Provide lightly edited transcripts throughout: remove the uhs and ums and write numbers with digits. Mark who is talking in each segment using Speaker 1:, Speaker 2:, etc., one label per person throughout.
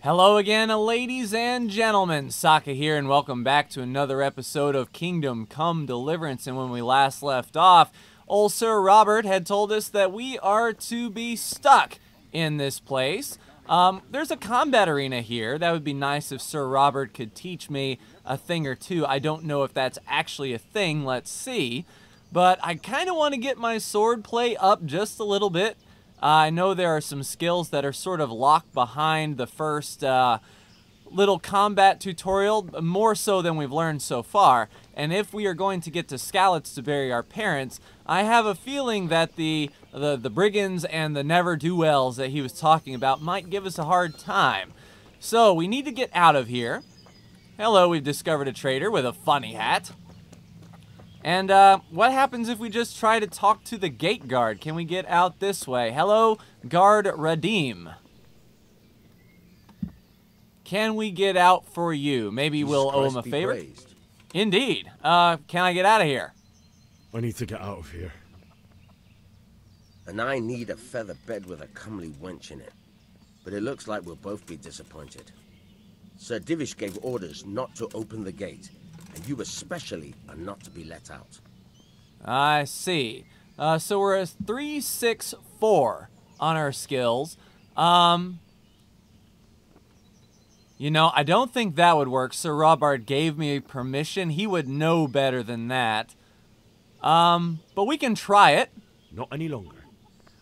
Speaker 1: Hello again, ladies and gentlemen. Sokka here, and welcome back to another episode of Kingdom Come Deliverance. And when we last left off, old Sir Robert had told us that we are to be stuck in this place. There's a combat arena here. That would be nice if Sir Robert could teach me a thing or two. I don't know if that's actually a thing. Let's see. But I kind of want to get my sword play up just a little bit. I know there are some skills that are sort of locked behind the first little combat tutorial, more so than we've learned so far. And if we are going to get to Skalitz to bury our parents, I have a feeling that the brigands and the never-do-wells that he was talking about might give us a hard time. So we need to get out of here. Hello, we've discovered a trader with a funny hat. And what happens if we just try to talk to the gate guard? Can we get out this way? Hello, guard Radim. Can we get out for you? Maybe we'll owe him a favor. Indeed. Can I get out of here?
Speaker 2: I need to get out of here.
Speaker 3: And I need a feather bed with a comely wench in it. But it looks like we'll both be disappointed. Sir Divish gave orders not to open the gate. And you especially are not to be let out.
Speaker 1: I see. So we're a 3-6-4 on our skills. You know, I don't think that would work. Sir Robert gave me permission. He would know better than that. But we can try it.
Speaker 2: Not any longer.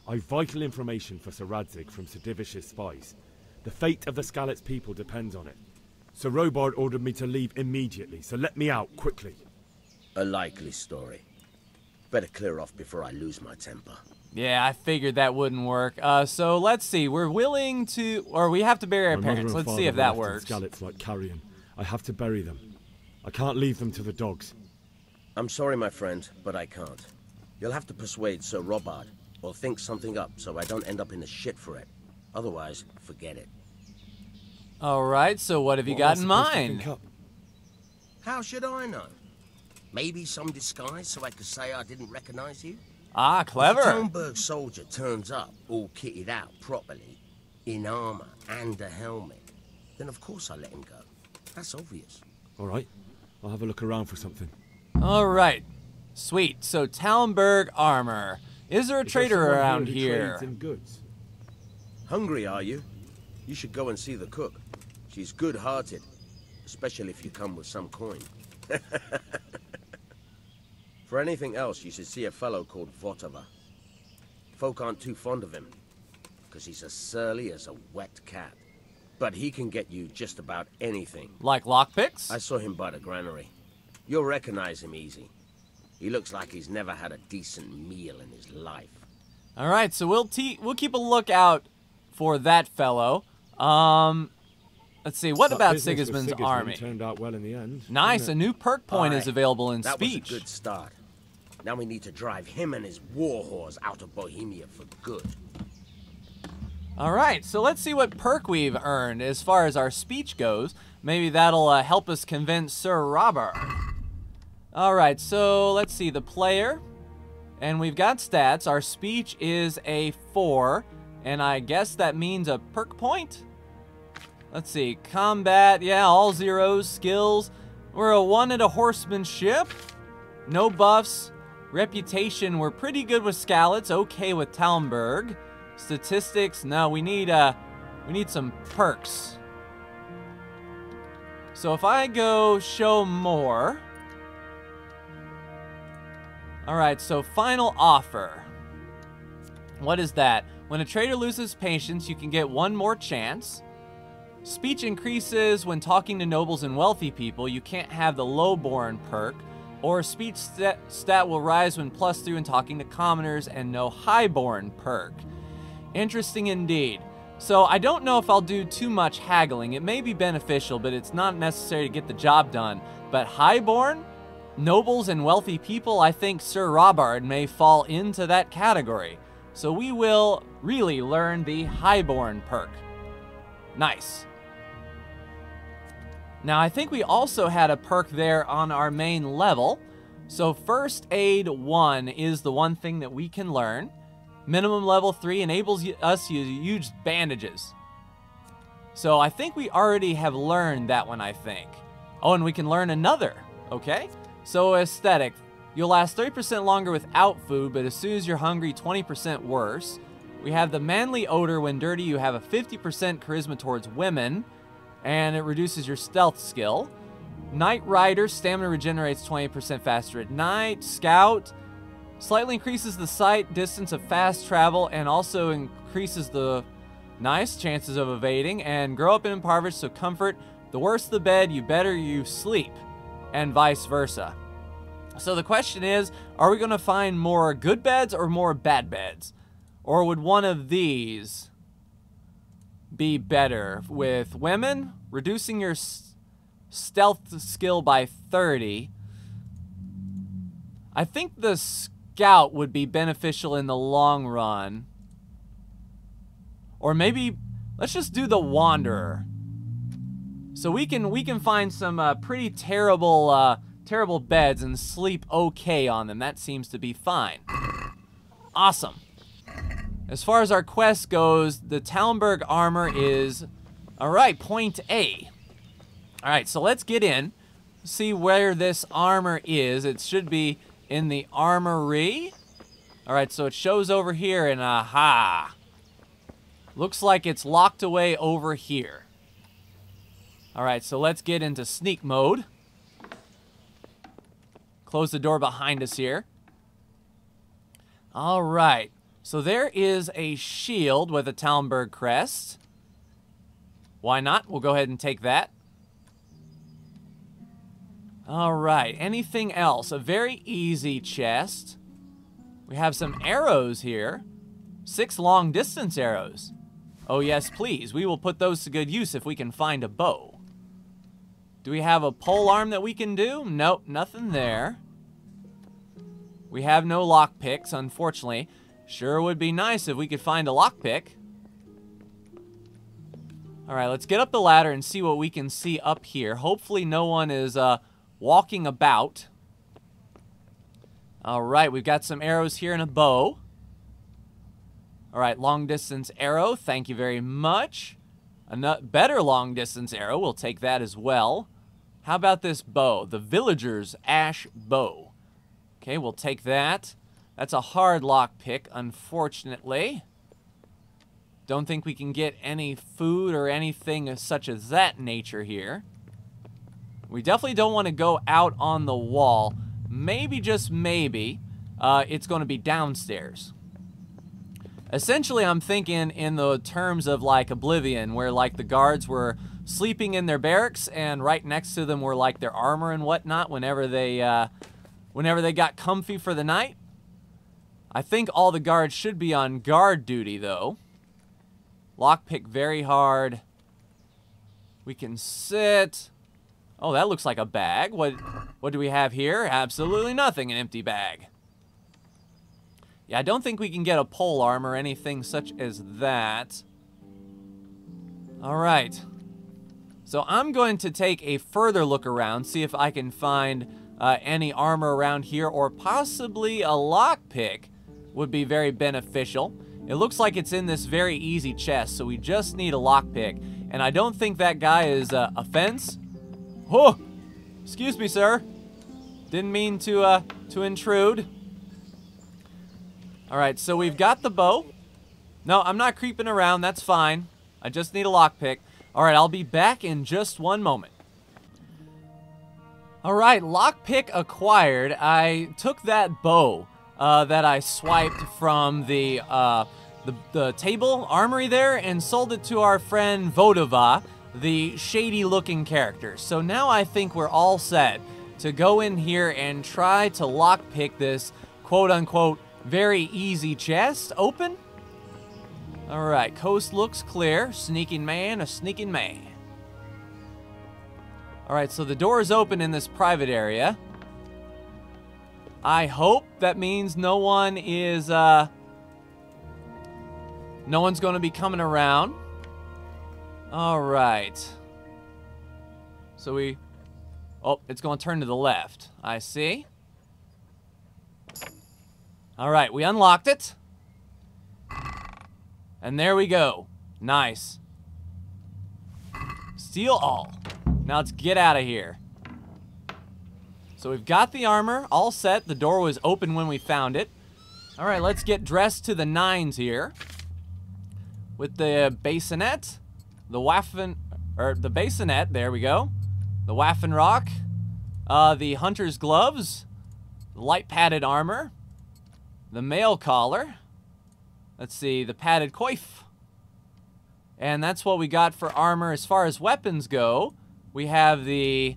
Speaker 2: I've vital information for Sir Radzig from Sir Divish's spies. The fate of the Skalitz people depends on it. Sir Robard ordered me to leave immediately, so let me out, quickly.
Speaker 3: A likely story. Better clear off before I lose my temper.
Speaker 1: Yeah, I figured that wouldn't work. So let's see. We're willing to, or we have to bury our parents. Let's see if that works.
Speaker 2: Skalitz like carrion. I have to bury them. I can't leave them to the dogs.
Speaker 3: I'm sorry, my friend, but I can't. You'll have to persuade Sir Robard, or think something up so I don't end up in the shit for it. Otherwise, forget it.
Speaker 1: Alright, so what have you got in mind?
Speaker 3: How should I know? Maybe some disguise so I could say I didn't recognize you?
Speaker 1: Ah, clever.
Speaker 3: If a Tonberg soldier turns up, all kitted out properly, in armor and a helmet, then of course I let him go. That's obvious.
Speaker 2: Alright, I'll have a look around for something.
Speaker 1: Alright, sweet. So Talmberg armor. Is there a trader around here?
Speaker 2: In goods?
Speaker 3: Hungry, are you? You should go and see the cook. She's good-hearted, especially if you come with some coin. For anything else, you should see a fellow called Votava. Folk aren't too fond of him, because he's as surly as a wet cat. But he can get you just about anything.
Speaker 1: Like lockpicks?
Speaker 3: I saw him by the granary. You'll recognize him easy. He looks like he's never had a decent meal in his life.
Speaker 1: Alright, so we'll keep a lookout for that fellow. Let's see, what about Sigismund's army?
Speaker 2: Turned out well in the end.
Speaker 1: Nice, a new perk point is available in speech.
Speaker 3: That was a good start. Now we need to drive him and his war whores out of Bohemia for good.
Speaker 1: Alright, so let's see what perk we've earned as far as our speech goes. Maybe that'll help us convince Sir Robert. Alright, so let's see, the player. And we've got stats. Our speech is a 4. And I guess that means a perk point? Let's see, combat, yeah, all zeros, skills. We're a 1 at a horsemanship. No buffs. Reputation, we're pretty good with Skalitz, okay with Talmberg. Statistics, no, we need some perks. So if I go show more. Alright, so final offer. What is that? When a trader loses patience, you can get one more chance. Speech increases when talking to nobles and wealthy people. You can't have the lowborn perk. Or speech stat will rise when +3 when talking to commoners, and no highborn perk. Interesting indeed. So I don't know if I'll do too much haggling. It may be beneficial, but it's not necessary to get the job done. But highborn? Nobles and wealthy people, I think Sir Robard may fall into that category. So we will really learn the highborn perk. Nice. Now, I think we also had a perk there on our main level. So First Aid 1 is the one thing that we can learn. Minimum level 3 enables us to use bandages. So I think we already have learned that one, I think. Oh, and we can learn another. Okay. So aesthetic. You'll last 30% longer without food, but as soon as you're hungry, 20% worse. We have the manly odor. When dirty, you have a 50% charisma towards women, and it reduces your stealth skill. Night Rider, stamina regenerates 20% faster at night. Scout, slightly increases the sight distance of fast travel, and also increases the nice chances of evading. And grow up in impoverished, so comfort. The worse the bed, you better you sleep, and vice versa. So the question is, are we going to find more good beds or more bad beds? Or would one of these be better? With women, reducing your stealth skill by 30. I think the scout would be beneficial in the long run. Or maybe, let's just do the wanderer. So we can find some pretty terrible terrible beds and sleep okay on them. That seems to be fine. Awesome. As far as our quest goes, the Talmberg armor is, all right, point A. All right, so let's get in, see where this armor is. It should be in the armory. All right, so it shows over here, and aha. Looks like it's locked away over here. All right, so let's get into sneak mode. Close the door behind us here. All right. So there is a shield with a Talmberg crest. Why not? We'll go ahead and take that. All right. Anything else? A very easy chest. We have some arrows here. 6 long-distance arrows. Oh, yes, please. We will put those to good use if we can find a bow. Do we have a pole arm that we can do? Nope, nothing there. We have no lockpicks, unfortunately. Sure would be nice if we could find a lockpick. All right, let's get up the ladder and see what we can see up here. Hopefully no one is walking about. All right, we've got some arrows here and a bow. All right, long-distance arrow. Thank you very much. A better long-distance arrow. We'll take that as well. How about this bow? The Villager's Ash Bow. Okay, we'll take that. That's a hard lockpick, unfortunately. Don't think we can get any food or anything such as that nature here. We definitely don't want to go out on the wall. Maybe, just maybe, it's going to be downstairs. Essentially, I'm thinking in the terms of like Oblivion, where like the guards were sleeping in their barracks, and right next to them were like their armor and whatnot whenever they got comfy for the night. I think all the guards should be on guard duty, though. Lockpick very hard. We can sit. Oh, that looks like a bag. What do we have here? Absolutely nothing, an empty bag. Yeah, I don't think we can get a pole arm or anything such as that. All right. So I'm going to take a further look around, see if I can find any armor around here, or possibly a lockpick would be very beneficial. It looks like it's in this very easy chest, so we just need a lockpick. And I don't think that guy is a fence. Oh, excuse me, sir. Didn't mean to intrude. All right, so we've got the bow. No, I'm not creeping around. That's fine. I just need a lockpick. All right, I'll be back in just one moment. All right, lockpick acquired. I took that bow that I swiped from the table armory there and sold it to our friend Vodova, the shady-looking character. So now I think we're all set to go in here and try to lockpick this quote-unquote very easy chest open. All right, coast looks clear. Sneaking man, a sneaking man. All right, so the door is open in this private area. I hope that means no one is, no one's going to be coming around. All right. So oh, it's going to turn to the left. I see. All right, we unlocked it. And there we go. Nice. Steal all. Now let's get out of here. So we've got the armor all set. The door was open when we found it. All right, let's get dressed to the nines here. With the bassinet, the bassinet, there we go. The Waffenrock, the hunter's gloves, the light padded armor, the mail collar. Let's see, the padded coif. And that's what we got for armor. As far as weapons go, we have the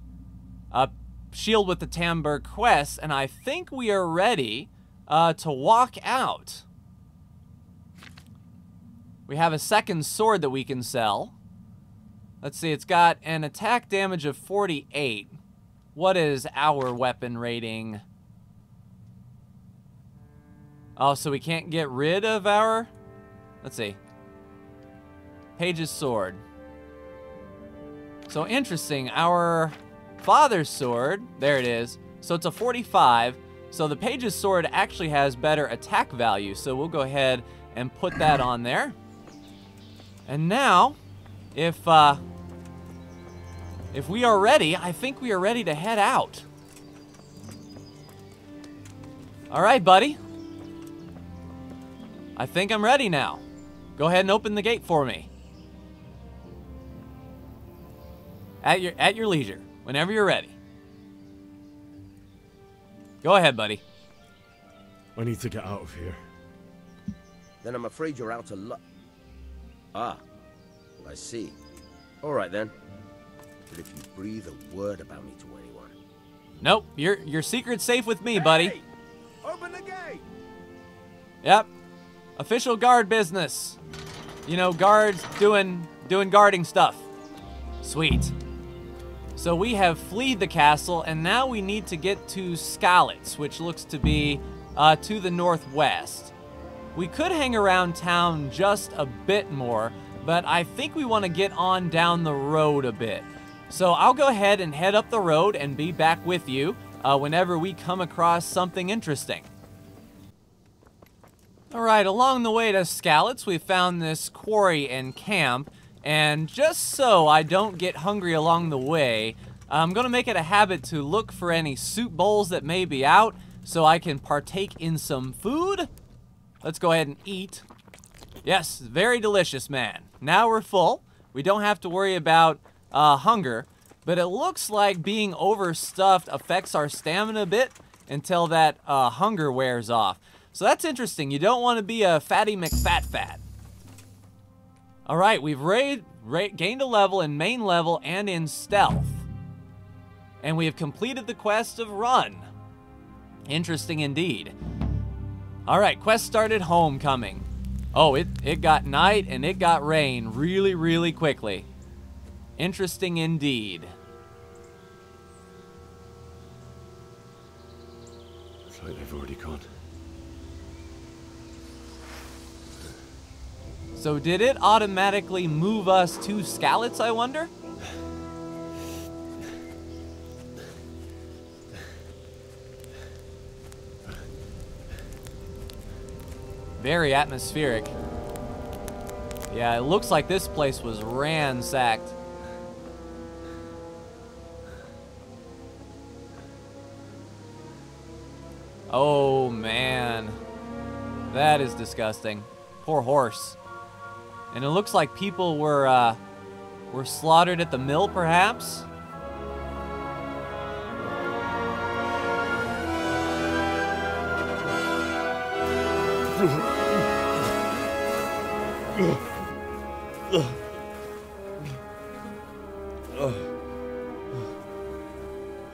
Speaker 1: shield with the Tambour Quest, and I think we are ready to walk out. We have a second sword that we can sell. Let's see, it's got an attack damage of 48. What is our weapon rating? Oh, so we can't get rid of our... Let's see. Page's sword. So interesting, our father's sword, there it is. So it's a 45. So the Page's sword actually has better attack value. So we'll go ahead and put that on there. And now, if we are ready, I think we are ready to head out. All right, buddy. I think I'm ready now. Go ahead and open the gate for me. At your leisure, whenever you're ready. Go ahead, buddy.
Speaker 2: I need to get out of here.
Speaker 3: Then I'm afraid you're out of luck. Ah, I see. All right then. But if you breathe a word about me to anyone...
Speaker 1: Nope, your secret's safe with me, buddy.
Speaker 3: Hey! Open the gate!
Speaker 1: Yep. Official guard business. You know, guards doing guarding stuff. Sweet. So we have fled the castle, and now we need to get to Skalitz, which looks to be to the northwest. We could hang around town just a bit more, but I think we want to get on down the road a bit. So I'll go ahead and head up the road and be back with you whenever we come across something interesting. Alright, along the way to Skalitz, we found this quarry and camp, and just so I don't get hungry along the way, I'm going to make it a habit to look for any soup bowls that may be out so I can partake in some food. Let's go ahead and eat. Yes, very delicious, man. Now we're full. We don't have to worry about hunger, but it looks like being overstuffed affects our stamina a bit until that hunger wears off. So that's interesting. You don't want to be a fatty McFat. All right, we've gained a level in main level and in stealth. And we have completed the quest of Run. Interesting indeed. All right, quest started Homecoming. Oh, it got night and it got rain really, really quickly. Interesting indeed.
Speaker 2: Looks like they've already gone.
Speaker 1: So did it automatically move us to Skalitz, I wonder? Very atmospheric. Yeah, it looks like this place was ransacked. Oh, man. That is disgusting. Poor horse. And it looks like people were slaughtered at the mill, perhaps?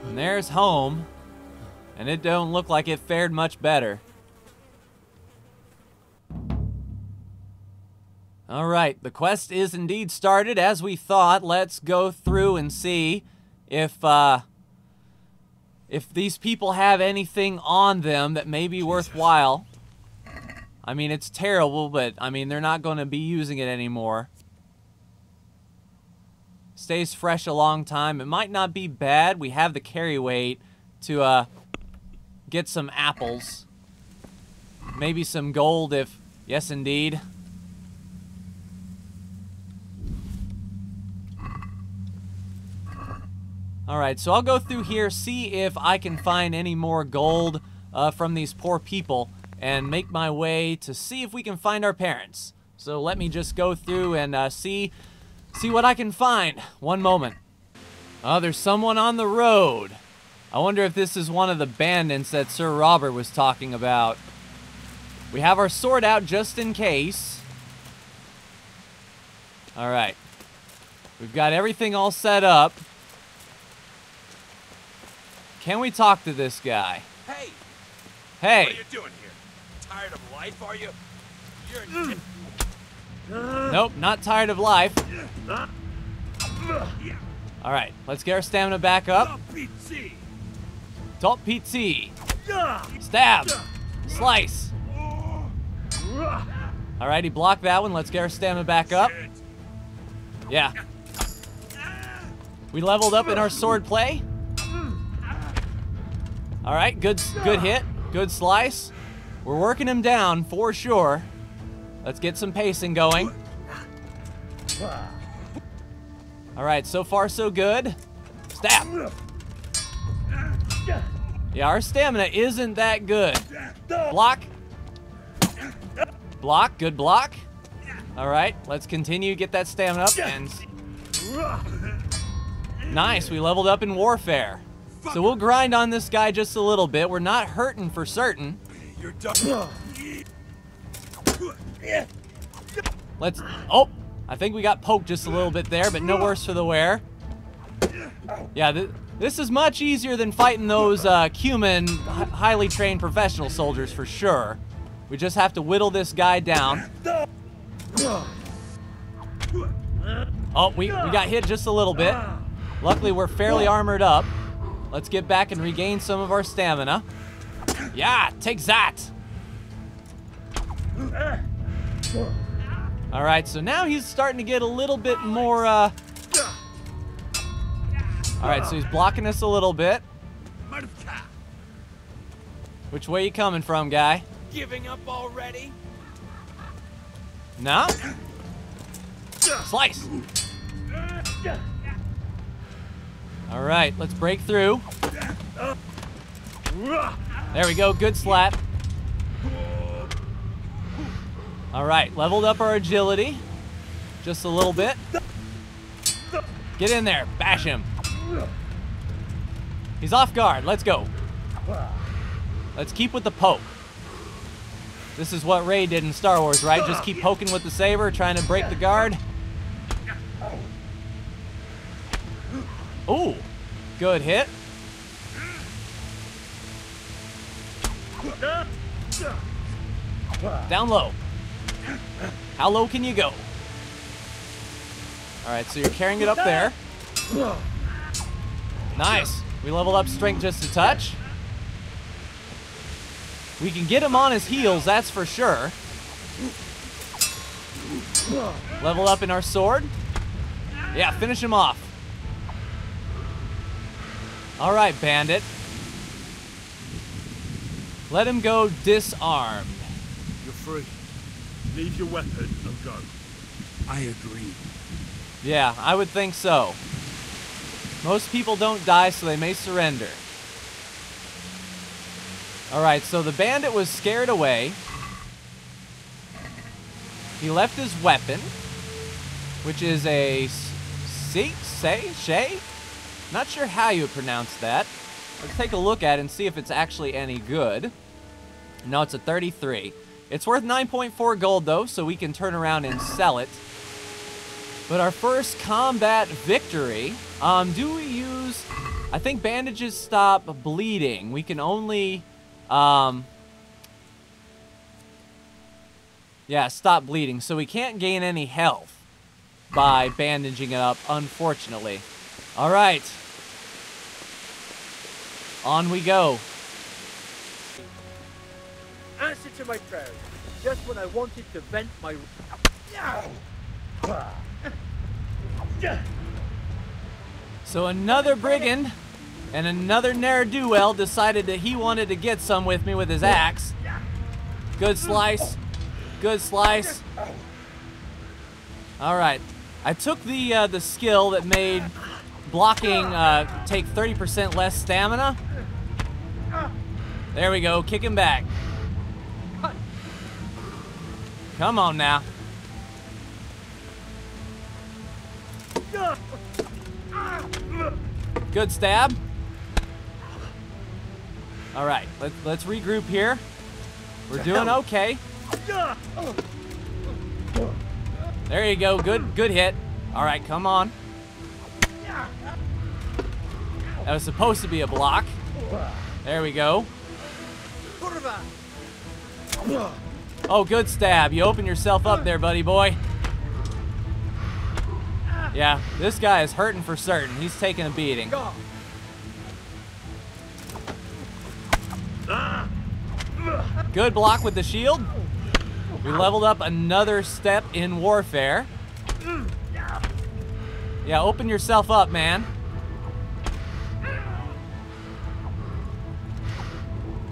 Speaker 1: And there's home, and it don't look like it fared much better. All right, the quest is indeed started as we thought. Let's go through and see if these people have anything on them that may be worthwhile. I mean, it's terrible, but I mean, they're not going to be using it anymore. Stays fresh a long time. It might not be bad. We have the carry weight to get some apples. Maybe some gold if... Yes, indeed. All right, so I'll go through here, see if I can find any more gold from these poor people, and make my way to see if we can find our parents. So let me just go through and see what I can find. One moment. Oh, there's someone on the road. I wonder if this is one of the bandits that Sir Robert was talking about. We have our sword out just in case. All right. We've got everything all set up. Can we talk to this guy?
Speaker 4: Hey!
Speaker 1: Hey!
Speaker 4: What are you doing here? Tired of life, are you? You're
Speaker 1: Nope, not tired of life. All right, let's get our stamina back up. Top PT. Stab. Slice. All right, he blocked that one. Let's get our stamina back up. Yeah. We leveled up in our sword play. All right, good hit, good slice. We're working him down for sure. Let's get some pacing going. All right, so far so good. Stab. Yeah, our stamina isn't that good. Block. Block, good block. All right, let's continue, get that stamina up. And nice, we leveled up in warfare. So we'll grind on this guy just a little bit. We're not hurting for certain.
Speaker 4: You're done.
Speaker 1: Let's, oh, I think we got poked just a little bit there, but no worse for the wear. Yeah, this is much easier than fighting those human, highly trained professional soldiers for sure. We just have to whittle this guy down. Oh, we got hit just a little bit. Luckily, we're fairly armored up. Let's get back and regain some of our stamina. Yeah, take that. All right, so now he's starting to get a little bit more, all right, so he's blocking us a little bit. Which way you coming from, guy?
Speaker 4: Giving up already?
Speaker 1: No? Slice. All right, let's break through. There we go, good slap. All right, leveled up our agility. Just a little bit. Get in there, bash him. He's off guard, let's go. Let's keep with the poke. This is what Rey did in Star Wars, right? Just keep poking with the saber, trying to break the guard. Ooh, good hit. Down low. How low can you go? All right, so you're carrying it up there. Nice. We leveled up strength just a touch. We can get him on his heels, that's for sure. Level up in our sword. Yeah, finish him off. All right, bandit. Let him go disarmed.
Speaker 2: You're free. Leave your weapon and go.
Speaker 4: I agree.
Speaker 1: Yeah, I would think so. Most people don't die, so they may surrender. Alright, so the bandit was scared away. He left his weapon, which is a Shay? Not sure how you would pronounce that. Let's take a look at it and see if it's actually any good. No, it's a 33. It's worth 9.4 gold, though, so we can turn around and sell it. But our first combat victory, do we use... I think bandages stop bleeding. We can only... yeah, stop bleeding. So we can't gain any health by bandaging it up, unfortunately. All right. On we go.
Speaker 5: Answer to my prayer. Just when I wanted to vent my...
Speaker 1: So another brigand and another ne'er-do-well decided that he wanted to get some with me with his axe. Good slice. Good slice. All right. I took the skill that made blocking take 30% less stamina. There we go, kick him back. Come on now. Good stab. All right, let's regroup here. We're doing okay. There you go, good hit. All right, come on. That was supposed to be a block. There we go. Oh, good stab. You open yourself up there, buddy boy. Yeah, this guy is hurting for certain. He's taking a beating. Good block with the shield. We leveled up another step in warfare. Yeah, open yourself up, man.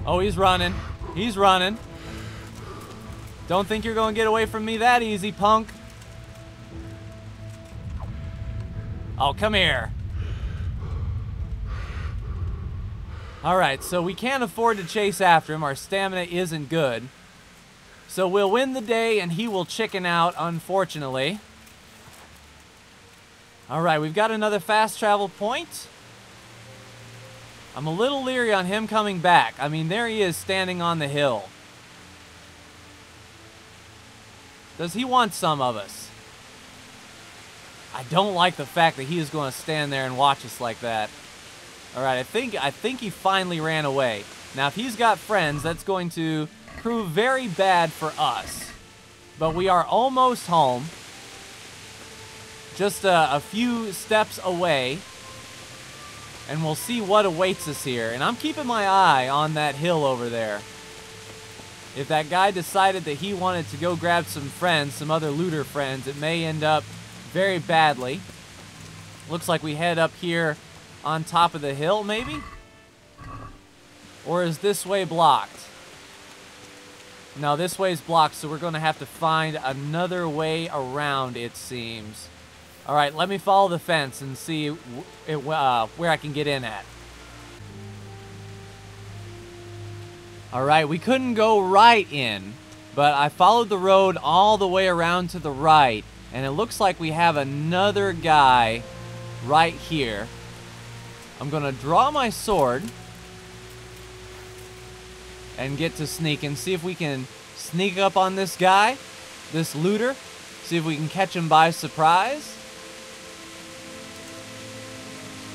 Speaker 1: Oh, he's running. He's running. Don't think you're going to get away from me that easy, punk. Oh, come here. All right, so we can't afford to chase after him. Our stamina isn't good. So we'll win the day, and he will chicken out, unfortunately. All right, we've got another fast travel point. I'm a little leery on him coming back. I mean, there he is standing on the hill. Does he want some of us? I don't like the fact that he is going to stand there and watch us like that. All right, I think he finally ran away. Now, if he's got friends, that's going to prove very bad for us. But we are almost home. Just a few steps away. And we'll see what awaits us here. And I'm keeping my eye on that hill over there. If that guy decided that he wanted to go grab some friends, some other looter friends, it may end up very badly. Looks like we head up here on top of the hill, maybe? Or is this way blocked? No, this way's blocked, so we're going to have to find another way around, it seems. All right, let me follow the fence and see where I can get in at. All right, we couldn't go right in, but I followed the road all the way around to the right, and it looks like we have another guy right here. I'm going to draw my sword and get to sneak and see if we can sneak up on this guy, this looter, see if we can catch him by surprise.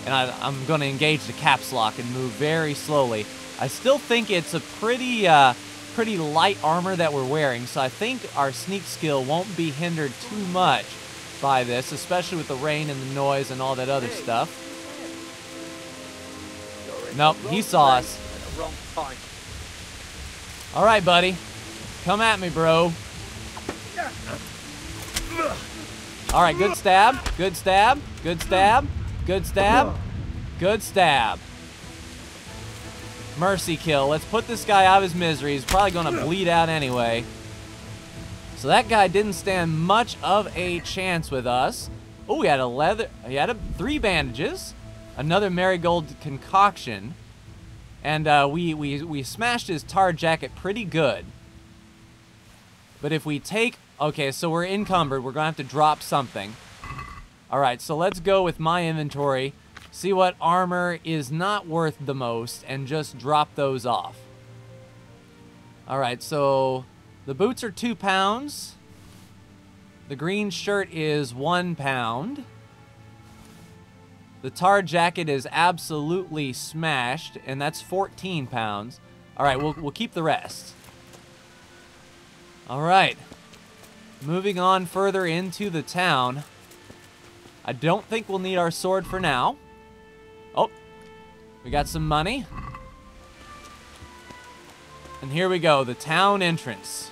Speaker 1: And I'm going to engage the caps lock and move very slowly. I still think it's a pretty light armor that we're wearing, so I think our sneak skill won't be hindered too much by this, especially with the rain and the noise and all that other stuff. Nope, he saw us. All right, buddy. Come at me, bro. All right, good stab, good stab, good stab, good stab, good stab. Mercy kill. Let's put this guy out of his misery. He's probably going to bleed out anyway. So that guy didn't stand much of a chance with us. Oh, he had 3 bandages, another marigold concoction, and we smashed his tar jacket pretty good. But if we take, okay, so we're encumbered. We're going to have to drop something. All right, so let's go with my inventory. See what armor is not worth the most and just drop those off. All right, so the boots are 2 pounds. The green shirt is 1 pound. The tar jacket is absolutely smashed, and that's 14 pounds. All right, we'll keep the rest. All right, moving on further into the town. I don't think we'll need our sword for now. Oh, we got some money. And here we go, the town entrance.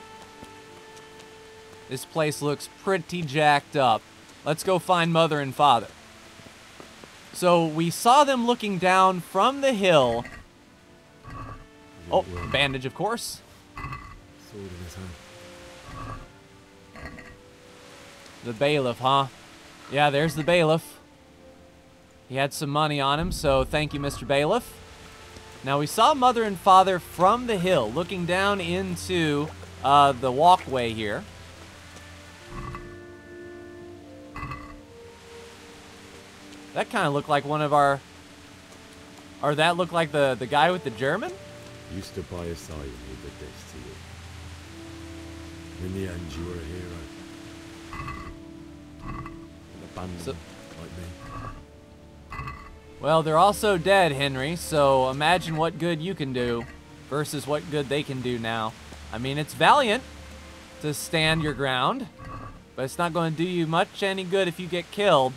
Speaker 1: This place looks pretty jacked up. Let's go find Mother and Father. So we saw them looking down from the hill. Oh, bandage, of course.
Speaker 2: Sword in his hand.
Speaker 1: The bailiff, huh? Yeah, there's the bailiff. He had some money on him, so thank you, Mr. Bailiff. Now, we saw Mother and Father from the hill, looking down into the walkway here. That kind of looked like one of our... Or that looked like the guy with the German?
Speaker 2: Used to by his side when he did this to you. In the end, you were a hero. An abandoned like me.
Speaker 1: Well, they're also dead, Henry, so imagine what good you can do versus what good they can do now. I mean, it's valiant to stand your ground, but it's not going to do you much any good if you get killed.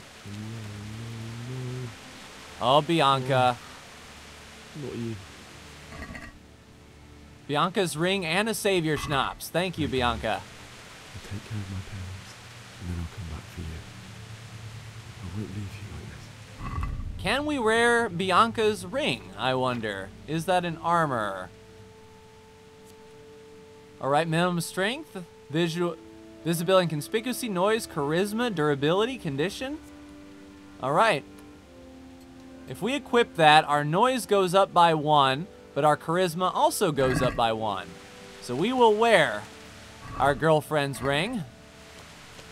Speaker 1: Oh, Bianca.
Speaker 2: What are you?
Speaker 1: Bianca's ring and a savior schnapps. Thank you, Bianca.
Speaker 2: I'll take care of my parents, and then I'll come back for you. I won't leave you like this.
Speaker 1: Can we wear Bianca's ring, I wonder? Is that an armor? Alright, minimum strength, visibility and conspicuousy, noise, charisma, durability, condition. Alright. If we equip that, our noise goes up by 1, but our charisma also goes up by 1. So we will wear our girlfriend's ring.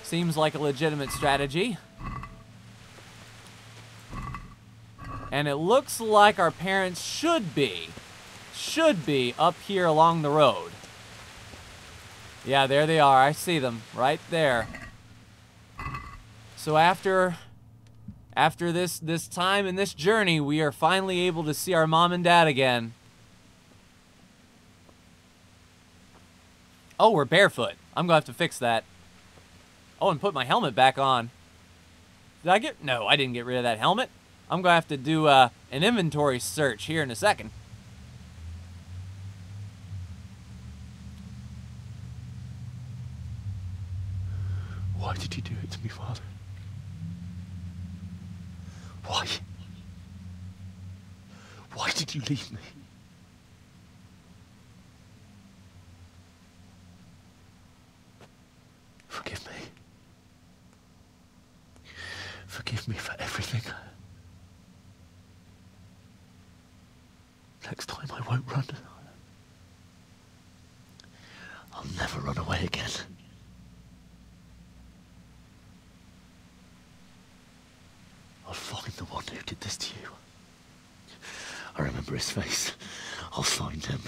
Speaker 1: Seems like a legitimate strategy. And it looks like our parents should be up here along the road. Yeah, there they are. I see them right there. So after this time and this journey, we are finally able to see our mom and dad again. Oh, we're barefoot. I'm gonna have to fix that. Oh, and put my helmet back on. Did I get... No, I didn't get rid of that helmet. I'm gonna have to do an inventory search here in a second.
Speaker 2: Why did you do it to me, Father? Why? Why did you leave me? Forgive me. Forgive me for everything. Next time I won't run. I'll never run away again. I'll find the one who did this to you. I remember his face. I'll find him.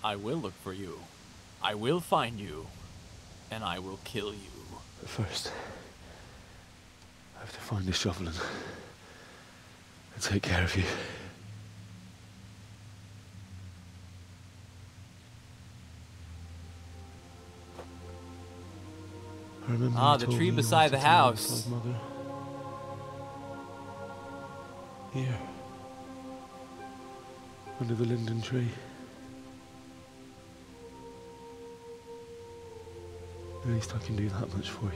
Speaker 1: I will look for you. I will find you. And I will kill you.
Speaker 2: But first, I have to find the shovel and take care of you. I remember
Speaker 1: Ah,
Speaker 2: you
Speaker 1: the
Speaker 2: told
Speaker 1: tree
Speaker 2: me
Speaker 1: beside
Speaker 2: you
Speaker 1: the
Speaker 2: wanted to
Speaker 1: house.
Speaker 2: live, Mother. Here. Under the linden tree. At least I can do that much for you.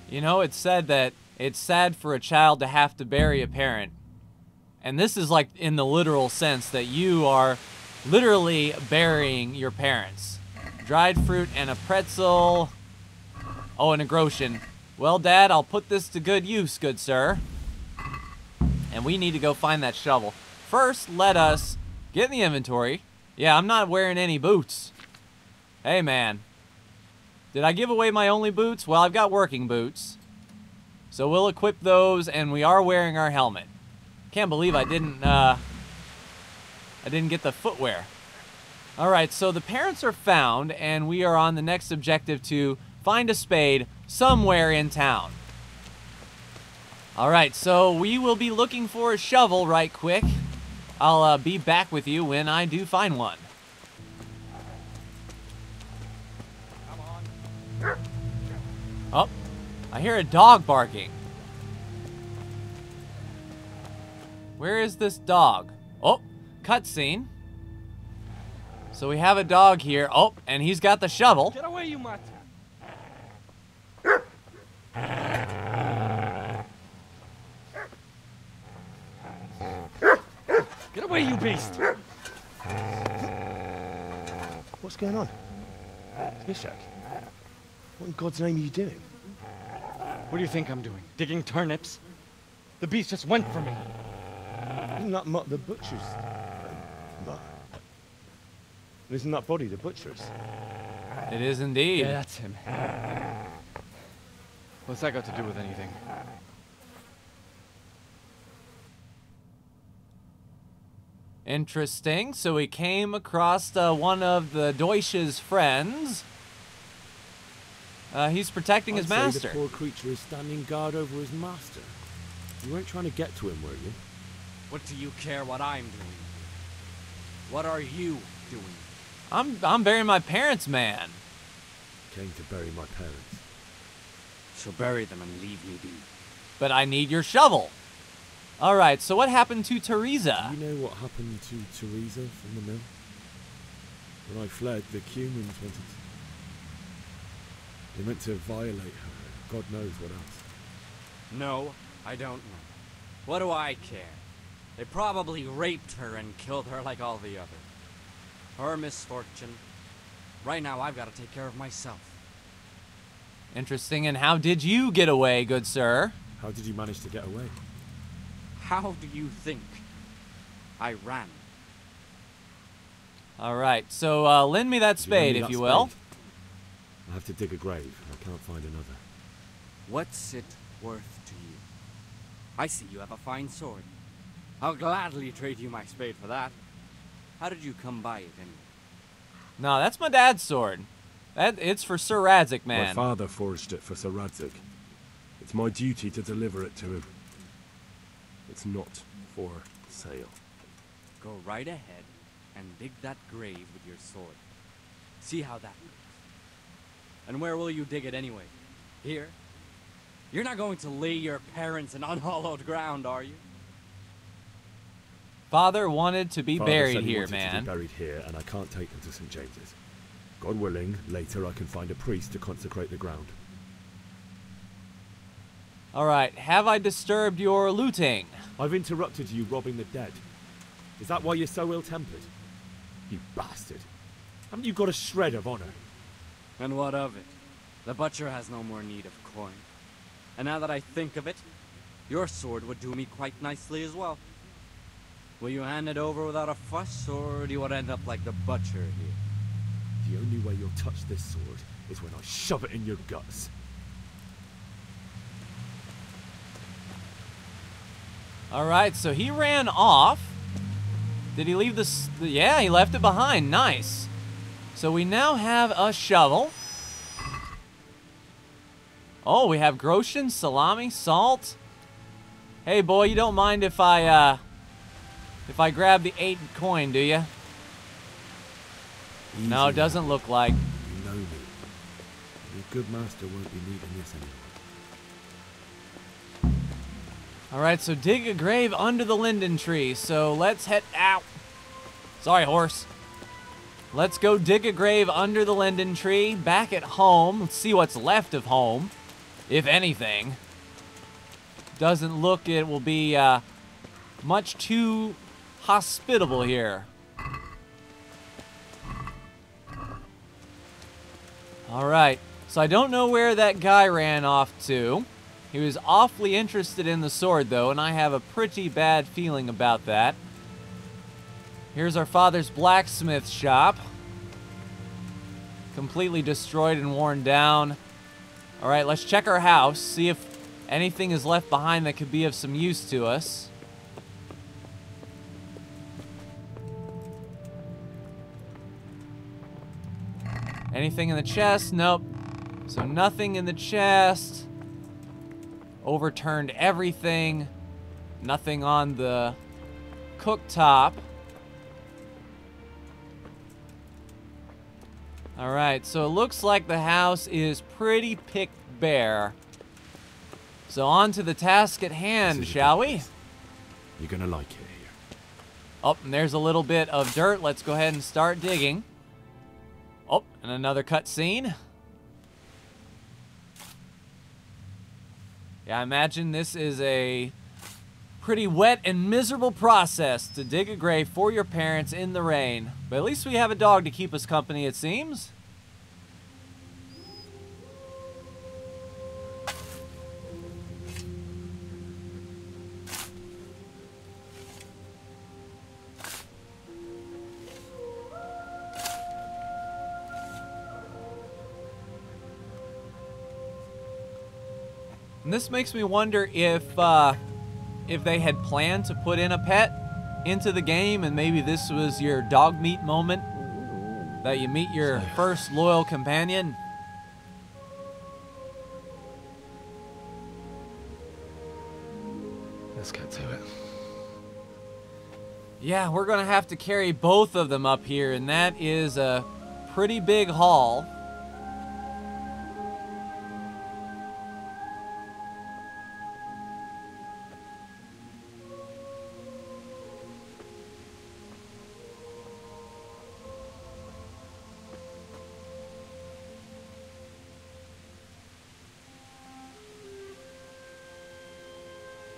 Speaker 1: You know, it's said that it's sad for a child to have to bury a parent. And this is like in the literal sense that you are literally burying your parents. Dried fruit and a pretzel. Oh, and a groschen. Well, Dad, I'll put this to good use, good sir. And we need to go find that shovel. First, let us get in the inventory. Yeah, I'm not wearing any boots. Hey, man. Did I give away my only boots? Well, I've got working boots. So we'll equip those, and we are wearing our helmet. Can't believe I didn't get the footwear. Alright, so the parents are found, and we are on the next objective to find a spade somewhere in town. Alright, so we will be looking for a shovel right quick. I'll be back with you when I do find one. Oh, I hear a dog barking. Where is this dog? Oh, cutscene. So we have a dog here. Oh, and he's got the shovel.
Speaker 5: Get away, you mutt!
Speaker 6: Get away, you beast!
Speaker 2: What's going on? Ishak, what in God's name are you doing?
Speaker 6: What do you think I'm doing? Digging turnips? The beast just went for me.
Speaker 2: Isn't that Mutt the butcher's? Isn't that body the butcher's?
Speaker 1: It is indeed.
Speaker 6: Yeah, that's him. What's that got to do with anything?
Speaker 1: Interesting. So we came across one of the Deutsch's friends. He's protecting his master.
Speaker 2: The poor creature is standing guard over his master. You weren't trying to get to him, were you?
Speaker 6: What do you care what I'm doing? What are you doing?
Speaker 1: I'm burying my parents, man.
Speaker 2: Came to bury my parents.
Speaker 6: So bury them and leave me be.
Speaker 1: But I need your shovel. All right, so what happened to Teresa?
Speaker 2: Do you know what happened to Teresa from the mill? When I fled, the humans wanted to... They meant to violate her. God knows what else.
Speaker 6: No, I don't know. What do I care? They probably raped her and killed her like all the others. Her misfortune. Right now, I've got to take care of myself.
Speaker 1: Interesting. And how did you get away, good sir?
Speaker 2: How did you manage to get away?
Speaker 6: How do you think I ran?
Speaker 1: All right, so lend me that spade, if you will.
Speaker 2: I have to dig a grave. I can't find another.
Speaker 6: What's it worth to you? I see you have a fine sword. I'll gladly trade you my spade for that. How did you come by it anyway?
Speaker 1: No, that's my dad's sword. It's for Sir Radzik, man.
Speaker 2: My father forged it for Sir Radzik. It's my duty to deliver it to him. It's not for sale.
Speaker 6: Go right ahead and dig that grave with your sword. See how that looks. And where will you dig it anyway? Here? You're not going to lay your parents in unhallowed ground, are you?
Speaker 1: Father wanted to be
Speaker 2: Father
Speaker 1: buried
Speaker 2: said he
Speaker 1: here,
Speaker 2: wanted
Speaker 1: man.
Speaker 2: to be buried here, and I can't take them to St. James's. God willing, later I can find a priest to consecrate the ground.
Speaker 1: All right, have I disturbed your looting?
Speaker 2: I've interrupted you robbing the dead. Is that why you're so ill-tempered? You bastard. Haven't you got a shred of honor?
Speaker 6: And what of it? The butcher has no more need of coin. And now that I think of it, your sword would do me quite nicely as well. Will you hand it over without a fuss, or do you want to end up like the butcher here?
Speaker 2: The only way you'll touch this sword is when I shove it in your guts.
Speaker 1: All right, so he ran off. Did he leave this? Yeah, he left it behind. Nice. So we now have a shovel. Oh, we have Groshen, salami, salt. Hey, boy, you don't mind if I grab the 8 coin, do you?
Speaker 2: Easy
Speaker 1: No, it doesn't look like.
Speaker 2: You know me. Your good master won't be needing this anymore.
Speaker 1: All right, so dig a grave under the linden tree. So let's head out. Sorry, horse. Let's go dig a grave under the linden tree. Back at home. Let's see what's left of home, if anything. Doesn't look it will be much too hospitable here. All right, so I don't know where that guy ran off to. He was awfully interested in the sword, though, and I have a pretty bad feeling about that. Here's our father's blacksmith shop. Completely destroyed and worn down. All right, let's check our house, see if anything is left behind that could be of some use to us. Anything in the chest? Nope. So nothing in the chest. Overturned everything. Nothing on the cooktop. All right, so it looks like the house is pretty picked bare. So on to the task at hand, shall we?
Speaker 2: You're gonna like it here.
Speaker 1: Oh, and there's a little bit of dirt. Let's go ahead and start digging. Oh, and another cutscene. Yeah, I imagine this is a Pretty wet and miserable process to dig a grave for your parents in the rain. But at least we have a dog to keep us company, it seems. And this makes me wonder if they had planned to put in a pet into the game, and maybe this was your dog meet moment, that you meet your first loyal companion.
Speaker 2: Let's get to it.
Speaker 1: Yeah, we're gonna have to carry both of them up here, and that is a pretty big haul.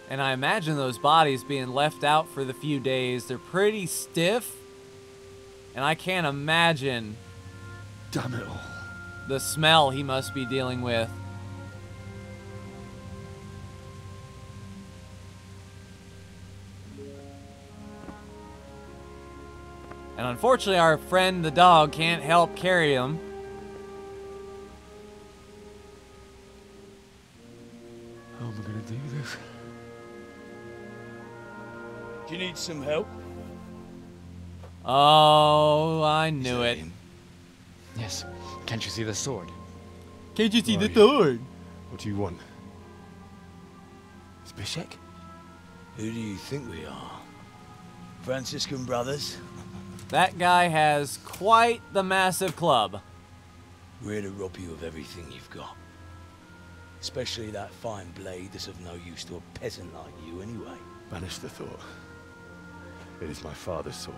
Speaker 1: And I imagine those bodies being left out for the few days. They're pretty stiff. And I can't imagine
Speaker 2: Damn it all.
Speaker 1: the smell he must be dealing with. And unfortunately, our friend the dog can't help carry him.
Speaker 2: How am I gonna do this?
Speaker 4: Do you need some help?
Speaker 1: Oh, I knew it.
Speaker 7: Yes. Can't you see the sword?
Speaker 1: Can't you see the
Speaker 2: Right.
Speaker 1: sword?
Speaker 2: What do you want? Zbyszek?
Speaker 4: Who do you think we are? Franciscan brothers?
Speaker 1: That guy has quite the massive club.
Speaker 4: We're here to rob you of everything you've got. Especially that fine blade that's of no use to a peasant like you anyway.
Speaker 2: Banish the thought. It is my father's sword.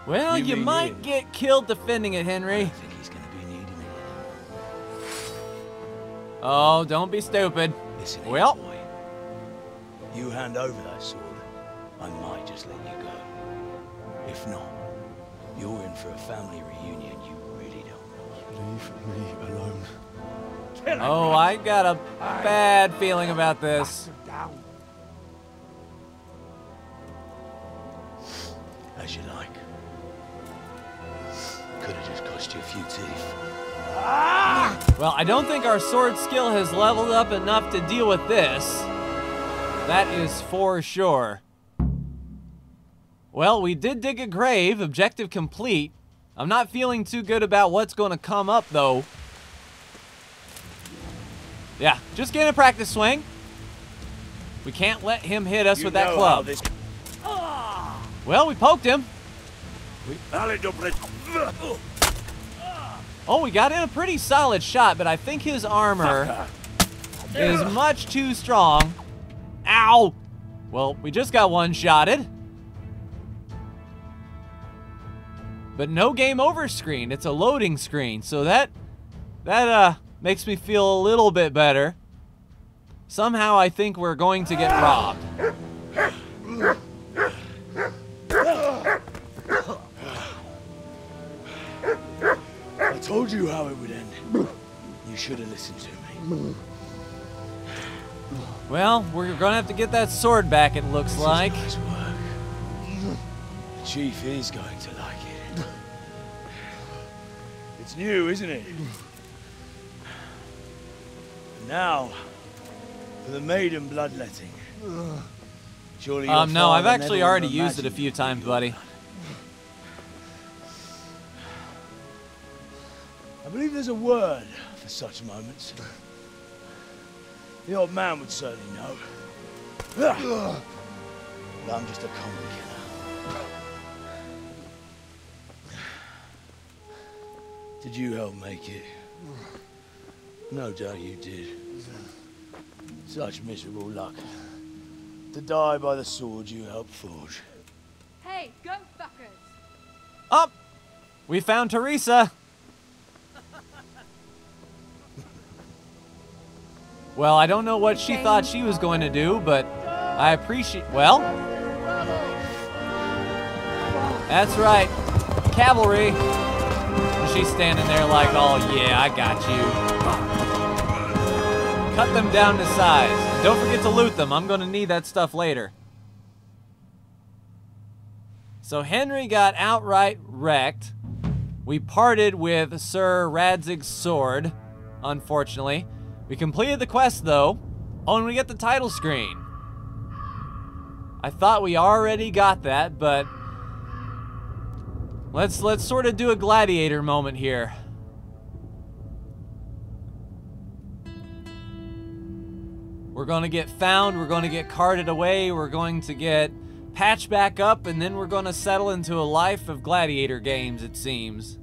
Speaker 1: Well,
Speaker 4: You
Speaker 1: you
Speaker 4: mean
Speaker 1: might
Speaker 4: him?
Speaker 1: get killed defending it,
Speaker 4: I
Speaker 1: Henry.
Speaker 4: don't think he's gonna be needing it.
Speaker 1: Oh, don't be stupid.
Speaker 4: Listen here,
Speaker 1: Well.
Speaker 4: boy. You hand over that sword, I might just let you go. If not, you're in for a family reunion you really don't want.
Speaker 2: Leave me alone.
Speaker 1: Oh, I got a bad feeling about this.
Speaker 4: As you like. Could have just cost you a few teeth.
Speaker 1: Well, I don't think our sword skill has leveled up enough to deal with this. That is for sure. Well, we did dig a grave, objective complete. I'm not feeling too good about what's going to come up, though. Yeah, just getting a practice swing. We can't let him hit us with that club. Well, we poked him. Oh, we got in a pretty solid shot, but I think his armor is much too strong. Ow! Well, we just got one-shotted. But no game over screen. It's a loading screen, so that makes me feel a little bit better. Somehow I think we're going to get robbed.
Speaker 4: I told you how it would end. You should have listened to me.
Speaker 1: Well, we're gonna have to get that sword back, it looks like.
Speaker 4: Nice work. The chief is going to like it. It's new, isn't it? Now, for the maiden bloodletting. Surely your
Speaker 1: No, I've
Speaker 4: father
Speaker 1: actually
Speaker 4: never
Speaker 1: already
Speaker 4: would
Speaker 1: used it a
Speaker 4: imagine
Speaker 1: few times, buddy.
Speaker 4: I believe there's a word for such moments. The old man would certainly know. But I'm just a common killer. Did you help make it? No doubt you did. Such miserable luck. To die by the sword you helped forge.
Speaker 8: Hey, go fuckers!
Speaker 1: Up! We found Teresa. Well, I don't know what she thought she was going to do, but I appreciate... Well... That's right. Cavalry. And she's standing there like, oh yeah, I got you. Cut them down to size. And don't forget to loot them. I'm going to need that stuff later. So Henry got outright wrecked. We parted with Sir Radzig's sword, unfortunately. We completed the quest, though. Oh, and we get the title screen. I thought we already got that, but... Let's sort of do a gladiator moment here. We're going to get found, we're going to get carted away, we're going to get patched back up, and then we're going to settle into a life of gladiator games, it seems.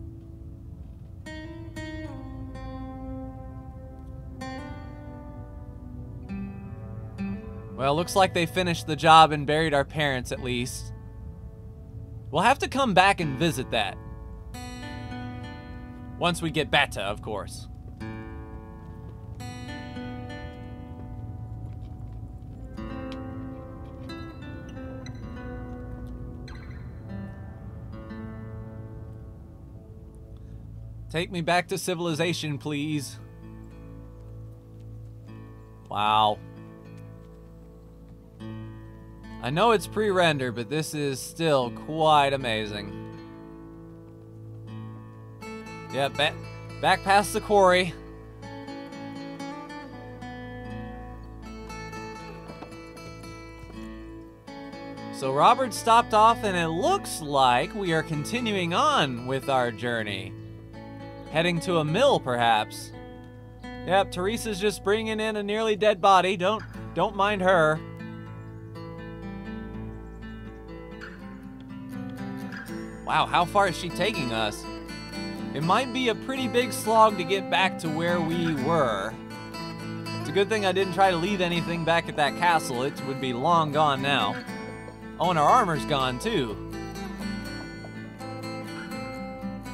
Speaker 1: Well, looks like they finished the job and buried our parents, at least. We'll have to come back and visit that. Once we get better, of course. Take me back to civilization, please. Wow. I know it's pre-render, but this is still quite amazing. Yeah, back past the quarry. So Robert stopped off, and it looks like we are continuing on with our journey. Heading to a mill, perhaps. Yep, Teresa's just bringing in a nearly dead body. Don't mind her. Wow, how far is she taking us? It might be a pretty big slog to get back to where we were. It's a good thing I didn't try to leave anything back at that castle. It would be long gone now. Oh, and our armor's gone too.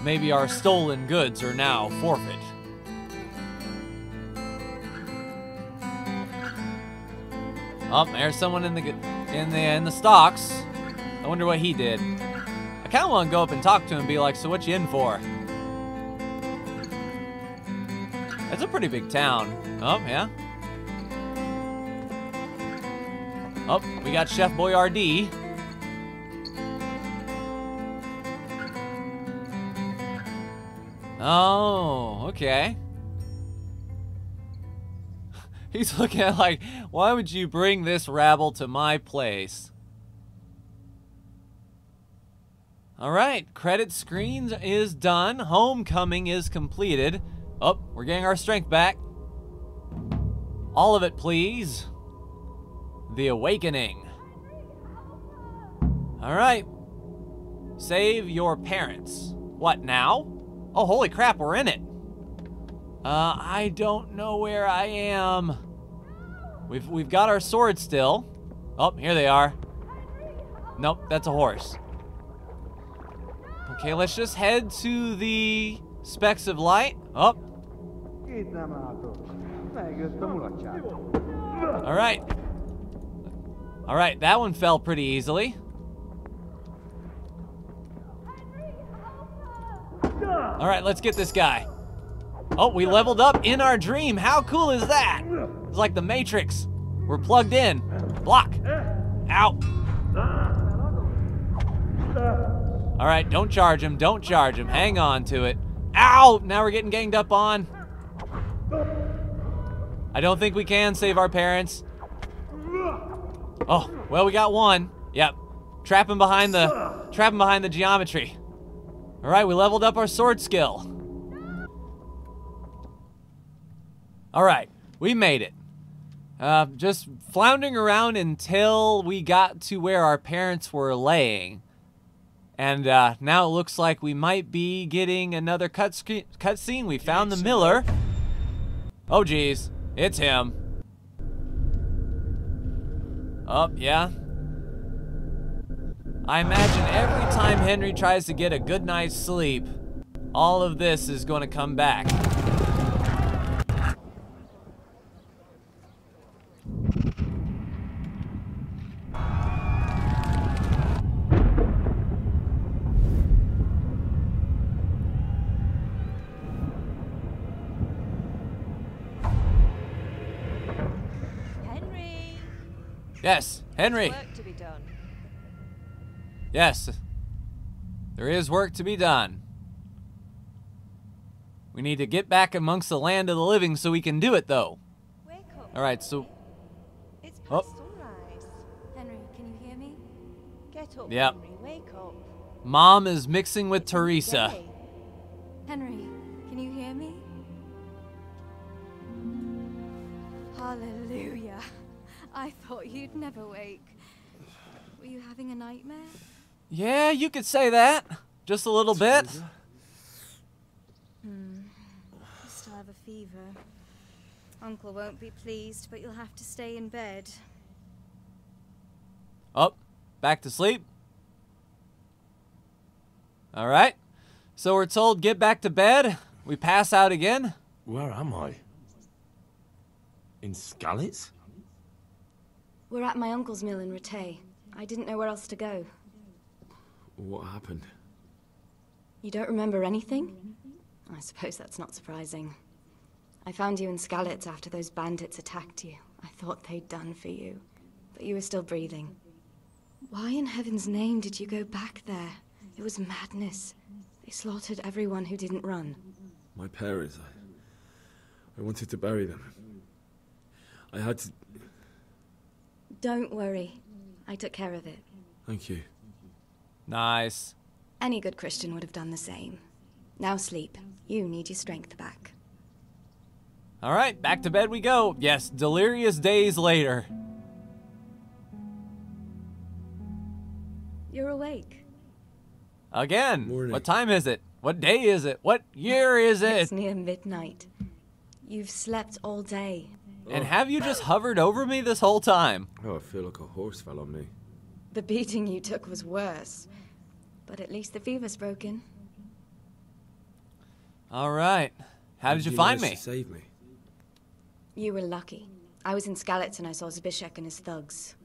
Speaker 1: Maybe our stolen goods are now forfeit. Oh, there's someone in the stocks. I wonder what he did. I kind of want to go up and talk to him and be like, so what you in for? It's a pretty big town. Oh, yeah. Oh, we got Chef Boyardee. Oh, okay. He's looking at like, why would you bring this rabble to my place? All right, credit screens is done. Homecoming is completed. Oh, we're getting our strength back. All of it, please. The Awakening. All right. Save your parents. What now? Oh, holy crap, we're in it. I don't know where I am. We've got our sword still. Oh, here they are. Nope, that's a horse. Okay, let's just head to the specks of light. Oh. All right. All right, that one fell pretty easily. All right, let's get this guy. Oh, we leveled up in our dream. How cool is that? It's like the Matrix. We're plugged in. Block. Ow. All right, don't charge him. Don't charge him. Hang on to it. Ow! Now we're getting ganged up on. I don't think we can save our parents. Oh, well, we got one. Yep. Trap him behind the geometry. All right, we leveled up our sword skill. All right, we made it. Just floundering around until we got to where our parents were laying. And now it looks like we might be getting another cutscene. We found the miller. Oh, geez. It's him. Oh, yeah. I imagine every time Henry tries to get a good night's sleep, all of this is going to come back. Yes, Henry.
Speaker 9: Work to be done.
Speaker 1: Yes. There is work to be done. We need to get back amongst the land of the living so we can do it, though.
Speaker 9: Wake up.
Speaker 1: All right, so...
Speaker 9: It's
Speaker 1: Oh.
Speaker 9: past sunrise.
Speaker 8: Henry, can you hear me?
Speaker 9: Get up,
Speaker 1: Yep.
Speaker 9: Henry. Wake up.
Speaker 1: Mom is mixing with Teresa.
Speaker 9: Day.
Speaker 8: Henry, can you hear me? Hallelujah. I thought you'd never wake. Were you having a nightmare?
Speaker 1: Yeah, you could say that. Just a little bit.
Speaker 8: You still have a fever. Uncle won't be pleased, but you'll have to stay in bed.
Speaker 1: Oh, back to sleep. All right. So we're told get back to bed. We pass out again.
Speaker 2: Where am I? In Skalitz?
Speaker 8: We're at my uncle's mill in Rattay. I didn't know where else to go.
Speaker 2: What happened?
Speaker 8: You don't remember anything? I suppose that's not surprising. I found you in Skalitz after those bandits attacked you. I thought they'd done for you, but you were still breathing. Why in heaven's name did you go back there? It was madness. They slaughtered everyone who didn't run.
Speaker 2: My parents, I wanted to bury them. I had to...
Speaker 8: Don't worry. I took care of it.
Speaker 2: Thank you.
Speaker 1: Nice.
Speaker 8: Any good Christian would have done the same. Now sleep. You need your strength back.
Speaker 1: All right, back to bed we go. Yes, delirious days later.
Speaker 8: You're awake.
Speaker 1: Again.
Speaker 2: Morning.
Speaker 1: What time is it? What day is it? What year is
Speaker 8: It's
Speaker 1: it?
Speaker 8: near midnight. You've slept all day.
Speaker 1: And have you just hovered over me this whole time?
Speaker 2: Oh, I feel like a horse fell on me.
Speaker 8: The beating you took was worse. But at least the fever's broken.
Speaker 1: All right. How did you find me?
Speaker 2: To save me?
Speaker 8: You were lucky. I was in Skalitz and I saw Zbyszek and his thugs.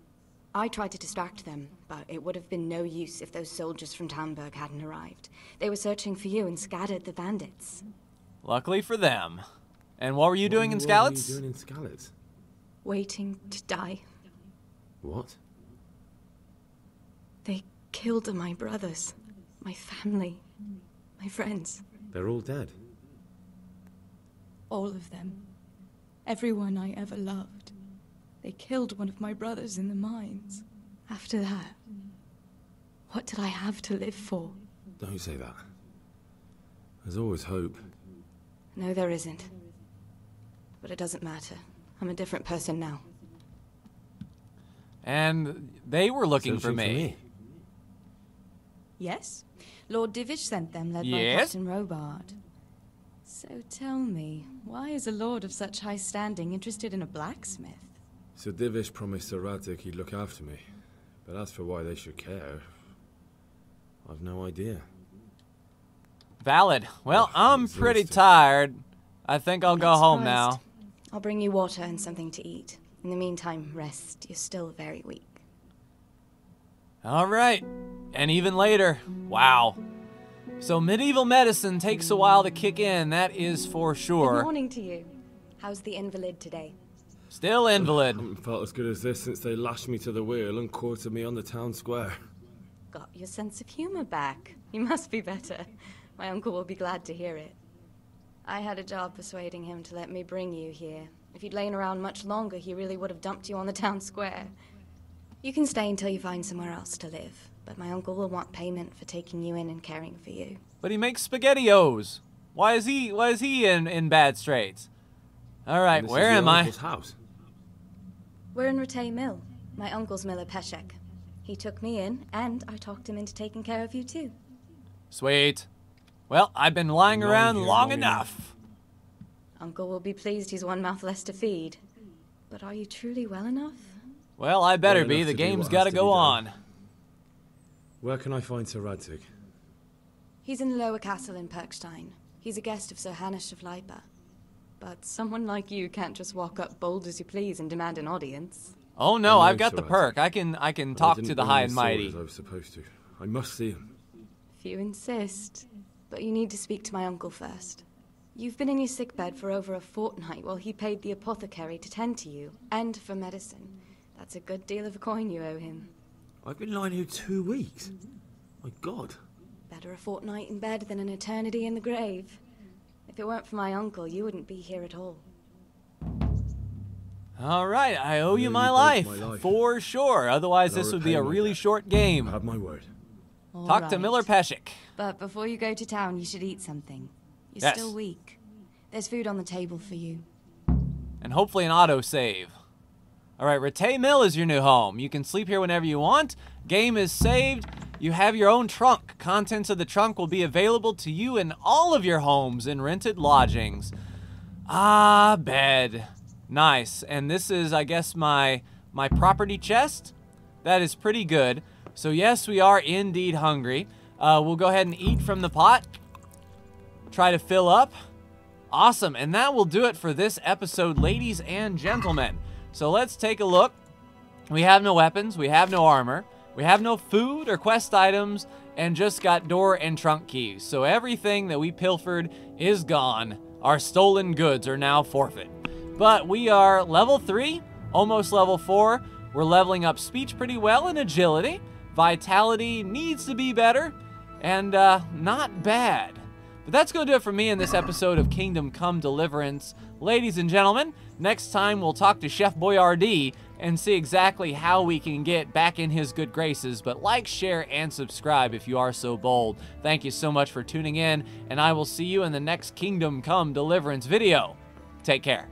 Speaker 8: I tried to distract them, but it would have been no use if those soldiers from Talmberg hadn't arrived. They were searching for you and scattered the bandits.
Speaker 1: Luckily for them. And what were you doing in
Speaker 2: What were you
Speaker 1: Skalitz?
Speaker 2: doing in Skalitz?
Speaker 8: Waiting to die.
Speaker 2: What?
Speaker 8: They killed my brothers, my family, my friends.
Speaker 2: They're all dead.
Speaker 10: All of them. Everyone I ever loved. They killed one of my brothers in the mines. After that, what did I have to live for?
Speaker 2: Don't say that. There's always hope.
Speaker 8: No, there isn't. But it doesn't matter. I'm a different person now.
Speaker 1: And they were looking for
Speaker 2: Searching
Speaker 1: me.
Speaker 10: Yes? Lord Divish sent them, led by
Speaker 1: Yes?
Speaker 10: Captain Robard. So tell me, why is a lord of such high standing interested in a blacksmith?
Speaker 2: Sir Divish promised Sir Radzig he'd look after me. But as for why they should care, I've no idea.
Speaker 1: Valid. Well,
Speaker 2: Oh,
Speaker 1: I'm pretty
Speaker 2: exhausted.
Speaker 1: tired. I think I'll go
Speaker 8: Not
Speaker 1: home
Speaker 8: surprised.
Speaker 1: now.
Speaker 8: I'll bring you water and something to eat. In the meantime, rest. You're still very weak.
Speaker 1: All right. And even later. Wow. So medieval medicine takes a while to kick in, that is for
Speaker 8: Good
Speaker 1: sure.
Speaker 8: morning to you. How's the invalid today?
Speaker 1: Still invalid.
Speaker 2: I haven't felt as good as this since they lashed me to the wheel and quartered me on the town square.
Speaker 8: Got your sense of humor back. You must be better. My uncle will be glad to hear it. I had a job persuading him to let me bring you here. If you'd lain around much longer, he really would have dumped you on the town square. You can stay until you find somewhere else to live, but my uncle will want payment for taking you in and caring for you.
Speaker 1: But he makes SpaghettiOs. Why is he in bad straits? All right,
Speaker 2: And this
Speaker 1: where
Speaker 2: is
Speaker 1: am
Speaker 2: your
Speaker 1: I?
Speaker 2: uncle's house.
Speaker 8: We're in Rattay Mill. My uncle's miller Peshek. He took me in, and I talked him into taking care of you too.
Speaker 1: Sweet. Well, I've been lying
Speaker 2: Lying
Speaker 1: around
Speaker 2: here
Speaker 1: long
Speaker 2: long
Speaker 1: enough.
Speaker 8: Uncle will be pleased he's one mouth less to feed. But are you truly well enough?
Speaker 1: Well, I better
Speaker 2: Well
Speaker 1: be.
Speaker 2: enough
Speaker 1: The
Speaker 2: to do
Speaker 1: game's
Speaker 2: what
Speaker 1: got to
Speaker 2: has to
Speaker 1: go
Speaker 2: be
Speaker 1: on.
Speaker 2: done. Where can I find Sir Radzig?
Speaker 8: He's in the lower castle in Perkstein. He's a guest of Sir Hanush of Leipa. But someone like you can't just walk up bold as you please and demand an audience.
Speaker 1: Oh no,
Speaker 2: I
Speaker 1: I've
Speaker 2: know
Speaker 1: got the
Speaker 2: Sir
Speaker 1: perk. I can
Speaker 2: But I
Speaker 1: talk
Speaker 2: didn't
Speaker 1: to the
Speaker 2: bring
Speaker 1: high
Speaker 2: my
Speaker 1: and
Speaker 2: sword
Speaker 1: mighty.
Speaker 2: as I was supposed to. I must see him.
Speaker 8: If you insist. But you need to speak to my uncle first. You've been in your sickbed for over a fortnight while he paid the apothecary to tend to you, and for medicine. That's a good deal of a coin you owe him.
Speaker 2: I've been lying here 2 weeks. My God.
Speaker 8: Better a fortnight in bed than an eternity in the grave. If it weren't for my uncle, you wouldn't be here at all.
Speaker 1: All right, I owe you
Speaker 2: Yeah,
Speaker 1: my
Speaker 2: you
Speaker 1: life,
Speaker 2: broke my life.
Speaker 1: for sure. Otherwise,
Speaker 2: And
Speaker 1: this
Speaker 2: I'll
Speaker 1: would be a
Speaker 2: repay my
Speaker 1: really
Speaker 2: debt.
Speaker 1: short game.
Speaker 2: I have my word.
Speaker 8: All
Speaker 1: Talk to
Speaker 8: right.
Speaker 1: Miller Peshek.
Speaker 8: But before you go to town, you should eat something. You're
Speaker 1: Yes.
Speaker 8: still weak. There's food on the table for you.
Speaker 1: And hopefully an autosave. All right, Rattay Mill is your new home. You can sleep here whenever you want. Game is saved. You have your own trunk. Contents of the trunk will be available to you in all of your homes and rented lodgings. Ah, bed. Nice. And this is, I guess, my property chest. That is pretty good. So yes, we are indeed hungry. We'll go ahead and eat from the pot. Try to fill up. Awesome. And that will do it for this episode, ladies and gentlemen. So let's take a look. We have no weapons. We have no armor. We have no food or quest items, and just got door and trunk keys. So everything that we pilfered is gone. Our stolen goods are now forfeit. But we are level 3, almost level 4. We're leveling up speech pretty well and agility. Vitality needs to be better, and not bad. But that's going to do it for me in this episode of Kingdom Come Deliverance. Ladies and gentlemen, next time we'll talk to Chef Boyardee and see exactly how we can get back in his good graces. But like, share, and subscribe if you are so bold. Thank you so much for tuning in, and I will see you in the next Kingdom Come Deliverance video. Take care.